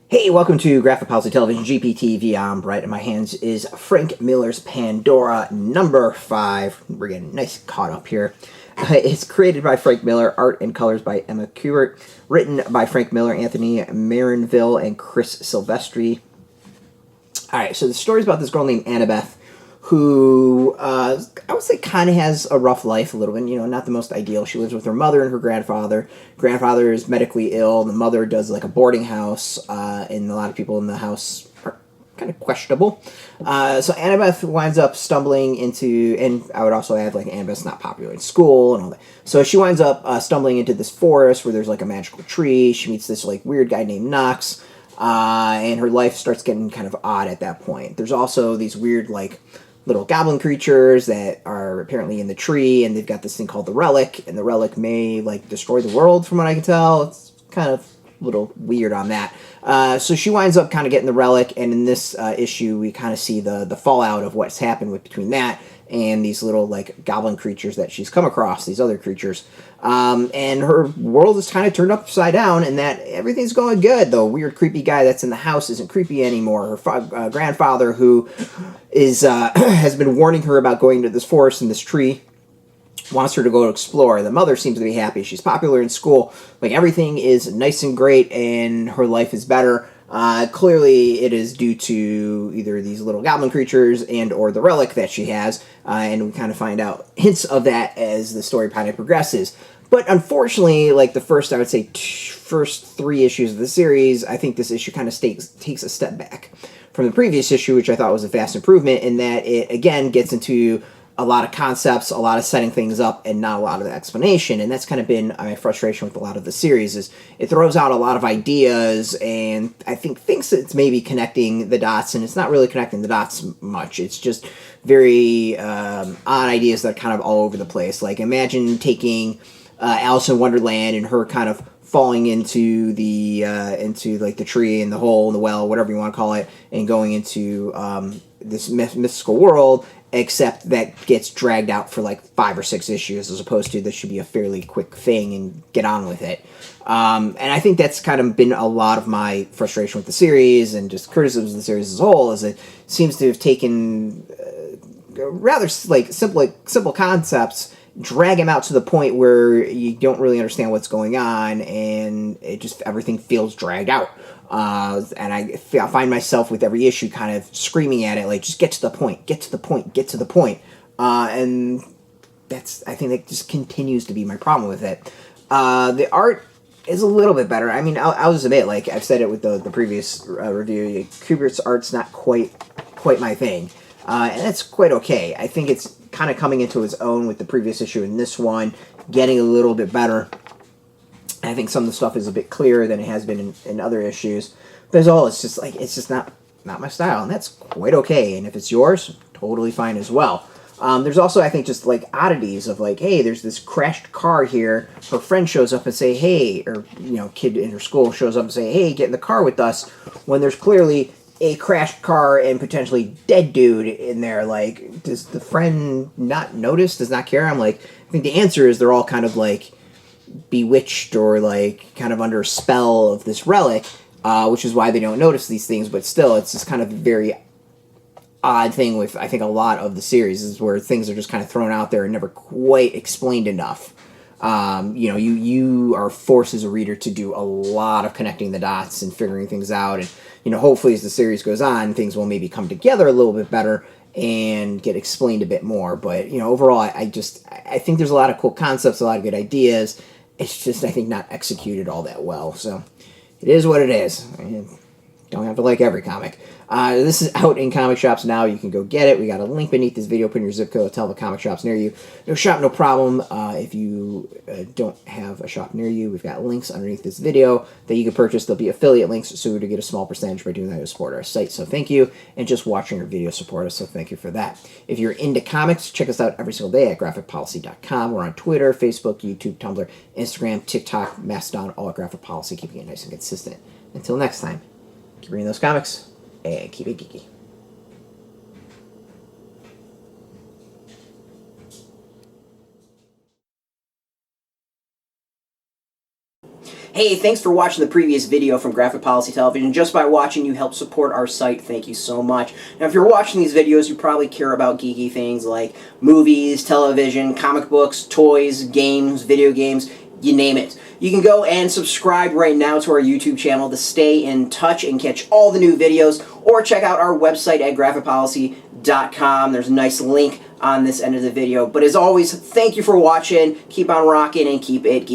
Hey, welcome to Graphic Policy Television, GPTV. I'm Brett. In my hands is Frank Miller's Pandora number 5. We're getting nice caught up here. It's created by Frank Miller, art and colors by Emma Kubert, written by Frank Miller, Anthony Maranville, and Chris Silvestri. Alright, so the story's about this girl named Annabeth, who I would say kind of has a rough life a little bit, not the most ideal. She lives with her mother and her grandfather. Grandfather is medically ill. The mother does like a boarding house, and a lot of people in the house are kind of questionable. So Annabeth winds up stumbling into, and I would also add like Annabeth's not popular in school and all that. So she winds up stumbling into this forest where there's like a magical tree. She meets this like weird guy named Knox. And her life starts getting kind of odd at that point. There's also these weird, like, little goblin creatures that are apparently in the tree, and they've got this thing called the Relic, and the Relic may, like, destroy the world, from what I can tell. It's kind of a little weird on that. So she winds up kind of getting the Relic, and in this issue, we kind of see the fallout of what's happened between that and these little, like, goblin creatures that she's come across, these other creatures. And her world is kind of turned upside down, and that everything's going good. The weird, creepy guy that's in the house isn't creepy anymore. Her grandfather, who is has been warning her about going to this forest and this tree, wants her to go explore. The mother seems to be happy. She's popular in school. Like, everything is nice and great, and her life is better. Clearly, it is due to either these little goblin creatures and or the Relic that she has, and we kind of find out hints of that as the story kind of progresses. But unfortunately, like the first, I would say, first 3 issues of the series, I think this issue kind of takes a step back from the previous issue, which I thought was a vast improvement, in that it, again, gets into a lot of concepts, a lot of setting things up, and not a lot of explanation. And that's kind of been my frustration with a lot of the series, is it throws out a lot of ideas, and I think thinks it's maybe connecting the dots, and it's not really connecting the dots much. It's just very odd ideas that are kind of all over the place. Like, imagine taking Alice in Wonderland and her kind of falling into the like the tree and the hole and the well, whatever you want to call it, and going into this mystical world, except that gets dragged out for like 5 or 6 issues, as opposed to this should be a fairly quick thing and get on with it. And I think that's kind of been a lot of my frustration with the series and just criticisms of the series as a whole, is it seems to have taken rather like simple concepts, drag them out to the point where you don't really understand what's going on, and it just, everything feels dragged out. And I find myself with every issue kind of screaming at it, like, just get to the point, get to the point, get to the point. And I think that just continues to be my problem with it. The art is a little bit better. I mean, I'll just admit, like I've said it with the previous review, Kubert's art's not quite my thing. And that's quite okay. I think it's kind of coming into its own with the previous issue and this one, getting a little bit better. I think some of the stuff is a bit clearer than it has been in other issues. But as all, it's just not my style, and that's quite okay. And if it's yours, totally fine as well. There's also, I think, just like oddities of like, hey, there's this crashed car here. Her friend shows up and say, hey, or kid in her school shows up and say, hey, get in the car with us, when there's clearly a crashed car and potentially dead dude in there. Like, does the friend not notice, does not care? I'm like, I think the answer is they're all kind of like bewitched or like kind of under a spell of this Relic, which is why they don't notice these things. But still, it's just kind of a very odd thing with, I think, a lot of the series, is where things are just kind of thrown out there and never quite explained enough. You are forced as a reader to do a lot of connecting the dots and figuring things out, and hopefully as the series goes on, things will maybe come together a little bit better and get explained a bit more. But overall, I think there's a lot of cool concepts, a lot of good ideas. It's just, I think, not executed all that well. So it is what it is. Don't have to like every comic. This is out in comic shops now. You can go get it. We got a link beneath this video. Put in your zip code. Tell the comic shops near you. No shop, no problem. If you don't have a shop near you, we've got links underneath this video that you can purchase. There'll be affiliate links, so to get a small percentage by doing that to support our site. So thank you. And just watching our video support us, so thank you for that. If you're into comics, check us out every single day at graphicpolicy.com. We're on Twitter, Facebook, YouTube, Tumblr, Instagram, TikTok, Mastodon, all at Graphic Policy, keeping it nice and consistent. Until next time, keep reading those comics, and keep it geeky. Hey, thanks for watching the previous video from Graphic Policy Television. Just by watching, you help support our site. Thank you so much. Now, if you're watching these videos, you probably care about geeky things like movies, television, comic books, toys, games, video games, you name it. You can go and subscribe right now to our YouTube channel to stay in touch and catch all the new videos, or check out our website at graphicpolicy.com. There's a nice link on this end of the video. But as always, thank you for watching. Keep on rocking and keep it geeky.